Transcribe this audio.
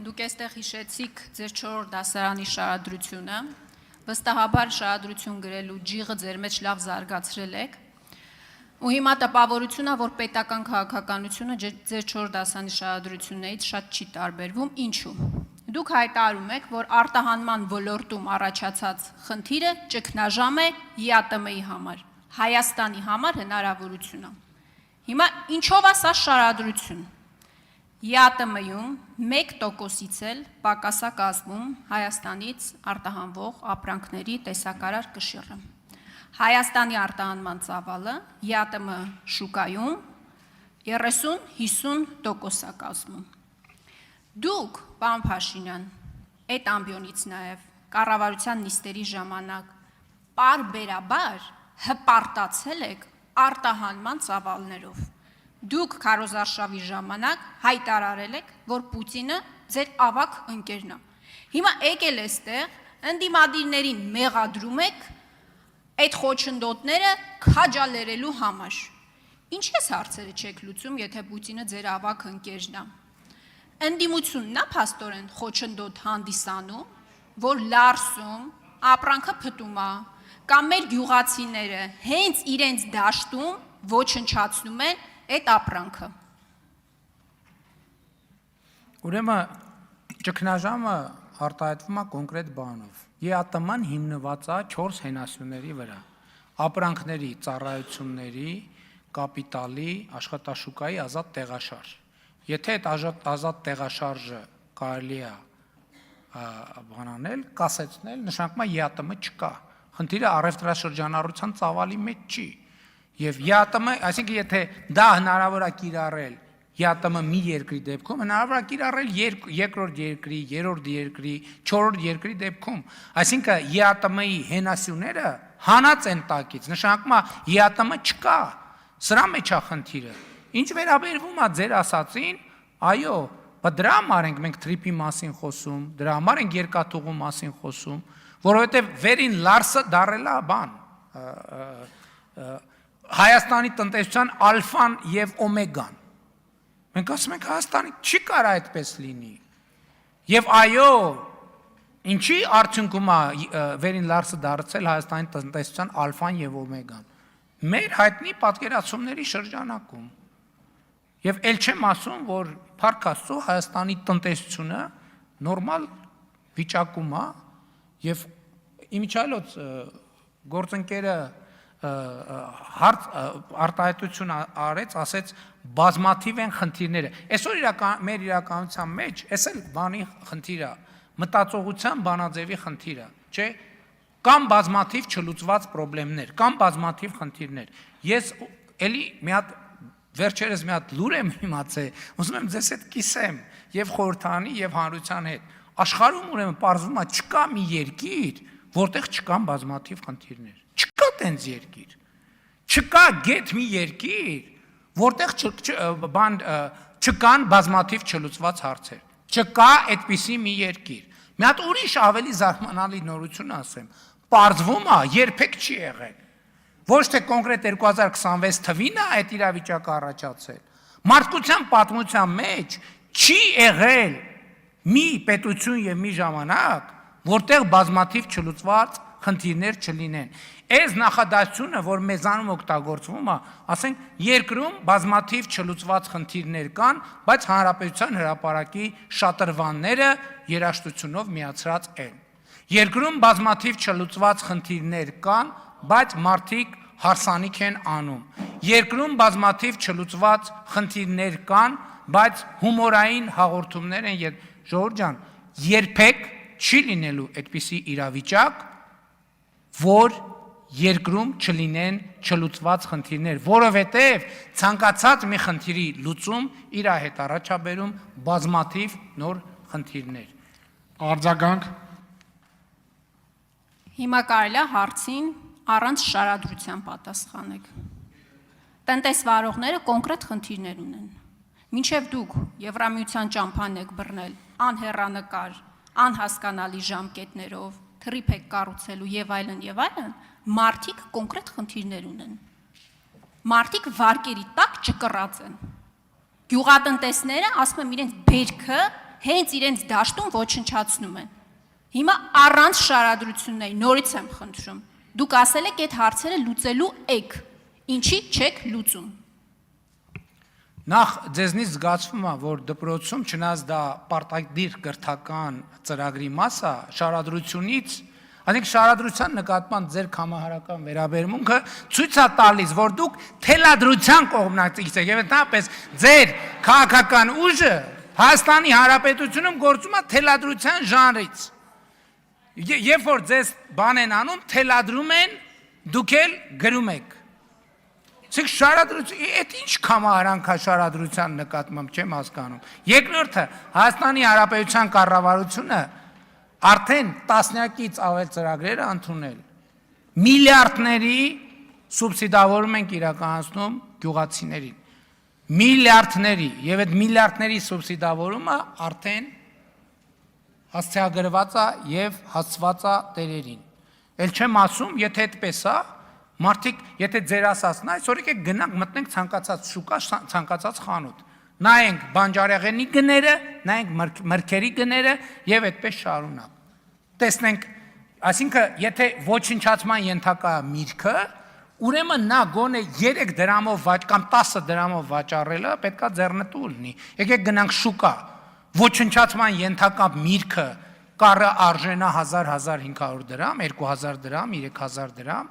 Դուք այստեղ հիշեցիք ձեր 4-րդ դասարանի շարադրությունը, վստահաբար շարադրություն գրելու ջիղը ձեր մեջ լավ զարգացրել եք, ու հիմա տպավորությունն է, որ պետական քաղաքականությունը ձեր 4 դասարանի շարադրություններից շատ չի տարբերվում, ինչու։ Դուք հայտարարում եք, որ արտահանման ոլորտում առաջացած խնդիրը ճգնաժամ է ԵԱՏՄ-ի համար, Հայաստանի համար հնարավորություն է։ Հիմա ինչով է սա շարադրություն։ ԵԱՏՄ-ում 1%-ից էլ պակաս է կազմում Հայաստանից արտահանվող ապրանքների տեսակարար կշիռը։ Հայաստանի արտահանման ծավալը ԵԱՏՄ շուկայում 30-50% է կազմում։ Դուք, պարոն Փաշինյան, այդ ամբիոնից նաև կառավարության նիստերի ժամանակ պարբերաբար հպարտացել եք արտահանման ծավալներով։ Դուք քարոզարշավի ժամանակ հայտարարել եք, որ Պուտինը ձեր ավագ ընկերն է։ Հիմա եկել էստեղ ընդդիմադիրներին մեղադրում եք այդ խոչընդոտները քաջալերելու համար։ Ինչպես հարցերը չեք լուծում, եթե Պուտինը ձեր ավագ ընկերն է։ Ընդդիմությունն է փաստորեն խոչընդոտ հանդիսանում, որ Լարսում ապրանքը փտում է, կամ մեր գյուղացիները հենց իրենց դաշտում ոչնչացնում են այդ ապրանքը։ Ուրեմն ճգնաժամը արտահայտվում է կոնկրետ բանով։ ԵԱՏՄ-ն հիմնված է 4 հենասյուների վրա՝ ապրանքների, ծառայությունների, կապիտալի, աշխատաշուկայի ազատ տեղաշարժ։ Եթե այդ ազատ տեղաշարժը կարելի է բանանել, կասեցնել, նշանակում է ԵԱՏՄ չկա։ Խնդիրը առևտրաշրջանառության ծավալի մեջ չի։ Եվ ԵԱՏՄ, այսինքն եթե դա հնարավոր է կիրառել ԵԱՏՄ մի երկրի դեպքում, հնարավոր է կիրառել երկրորդ երկրի, երրորդ երկրի, չորրորդ երկրի դեպքում։ Այսինքն ԵԱՏՄ-ի հենասյուները հանած են տակից, նշանակում է ԵԱՏՄ չկա։ Սրա մեջ է խնդիրը։ Ինչ վերաբերվում է ձեր ասածին, այո, դրա համար ենք մենք թրիպի մասին խոսում, դրա համար ենք երկաթուղու մասին խոսում, որովհետև վերին Լարսը դարել է բան, Հայաստանի տնտեսության ալֆան և օմեգան։ Մենք ասում ենք Հայաստանի չի կարա այդպես լինի։ Եվ այո, ինչի արդյունքում է վերին Լարսը դարձել Հայաստանի տնտեսության ալֆան և օմեգան։ Մեր հայտնի պատկերացումների շրջանակում։ Եվ էլ չեմ ասում, որ փառք Աստծո Հայաստանի տնտեսությունը նորմալ վիճակում է և իմիջիայլոց գործընկերը արտահայտություն արեց, ասեց բազմաթիվ են խնդիրները։ Այսօր մեր իրականության մեջ, այս էլ բանի խնդիր է, մտածողության բանաձևի խնդիր է, չէ՞, կամ բազմաթիվ չլուծված պրոբլեմներ, կամ բազմաթիվ խնդիրներ։ Ես էլի մի հատ վերջերս մի հատ լուր եմ իմացել, ուզում եմ ձեզ հետ կիսեմ եւ խորհրդանի եւ հանրության հետ։ Աշխարհում ուրեմն պարզվում է չկա մի երկիր, որտեղ չկան բազմաթիվ խնդիրներ։ Չկա տենց երկիր։ Չկա գեթ մի երկիր, որտեղ չկան բազմաթիվ չլուծված հարցեր։ Չկա այդպիսի մի երկիր։ Մի հատ ուրիշ ավելի զարմանալի նորություն ասեմ։ Պարզվում է, երբեք չի եղել։ Ոչ թե կոնկրետ 2026 թվին է այդ իրավիճակը առաջացել։ Մարդկության պատմության մեջ չի եղել մի պետություն եւ մի ժամանակ, որտեղ բազմաթիվ չլուծված խնդիրներ չլինեն։ Այս նախադասությունը, որ մեզանում օգտագործվում է, ասենք երկրում բազմաթիվ չլուծված խնդիրներ կան, բայց հանրապետության հրապարակի շատրվանները երաժշտությունով միացրած են։ Երկրում բազմաթիվ չլուծված խնդիրներ կան, բայց մարդիկ հարսանիք են անում։ Երկրում բազմաթիվ չլուծված խնդիրներ կան, բայց հումորային հաղորդումներ են։ Ժողովուրդ ջան, երբեք չի լինելու այդպիսի իրավիճակ, որ երկրում չլինեն չլուծված խնդիրներ, որովհետև ցանկացած մի խնդիրի լուծում իր հետ առաջաբերում բազմաթիվ նոր խնդիրներ։ Արձագանք։ Հիմա կարելի է հարցին առանց շարադրության պատասխանեք։ Տնտեսվարողները կոնկրետ խնդիրներ ունեն։ Մինչև դուք Եվրամիության ճամփան եք բռնել անհեռանկար, անհասկանալի ժամկետներով, թրիփ եք կառուցելու եւ այլն, մարդիկ կոնկրետ խնդիրներ ունեն։ Մարդիկ վարկերի տակ ճկռած են։ Գյուղատնտեսները ասում են իրենց բերքը հենց իրենց դաշտում ոչնչացնում են։ Հիմա առանց շարադրությունների նորից եմ խնդրում։ Դուք ասել եք այդ հարցերը լուծելու եք, ինչի չեք լուծում։ Նախ ձեզնից զգացվում է, որ դպրոցում չնայած դա պարտադիր կրթական ծրագրի մաս է, շարադրությունից, այսինքն շարադրության նկատմամբ ձեր կամահարական վերաբերմունքը ցույց է տալիս, որ դուք թելադրության կողմնակից եք, եւ ընդհանրապես ձեր քաղաքական ուժը Հայաստանի Հանրապետությունում գործում է թելադրության ժանրից։ Երբ որ ձեզ բան են անում, թելադրում են, դուք էլ գրում եք։ Իսկ շարադրություն, այդ ինչ կամահարանք է շարադրության նկատմամբ չեմ հասկանում։ Երկրորդը, Հայաստանի Հանրապետության կառավարությունը արդեն տասնյակից ավել ծրագրեր է ընդունել։ Միլիարդների սուբսիդավորում ենք իրականացնում գյուղացիներին։ Միլիարդների, եւ այդ միլիարդների սուբսիդավորումը արդեն հասցեագրված է եւ հասցված է տերերին։ Էլ չեմ ասում, եթե այդպես է, մարդիկ, եթե ձեր ասածն է, այսօր եկեք գնանք մտնենք ցանկացած շուկա, ցանկացած խանութ։ Նայենք բանջարեղենի գները, նայենք մրգերի գները եւ այդպես շարունակ։ Տեսնենք, այսինքն, եթե ոչնչացման ենթակա միրգը, ուրեմն նա գոնե 3 դրամով կամ 10 դրամով վաճառելը պետքա ձեռնտու լինի։ Եկեք գնանք շուկա։ Ոչնչացման ենթակա միրգը կարը արժենա 1000-1500 դրամ, 2000 դրամ, 3000 դրամ,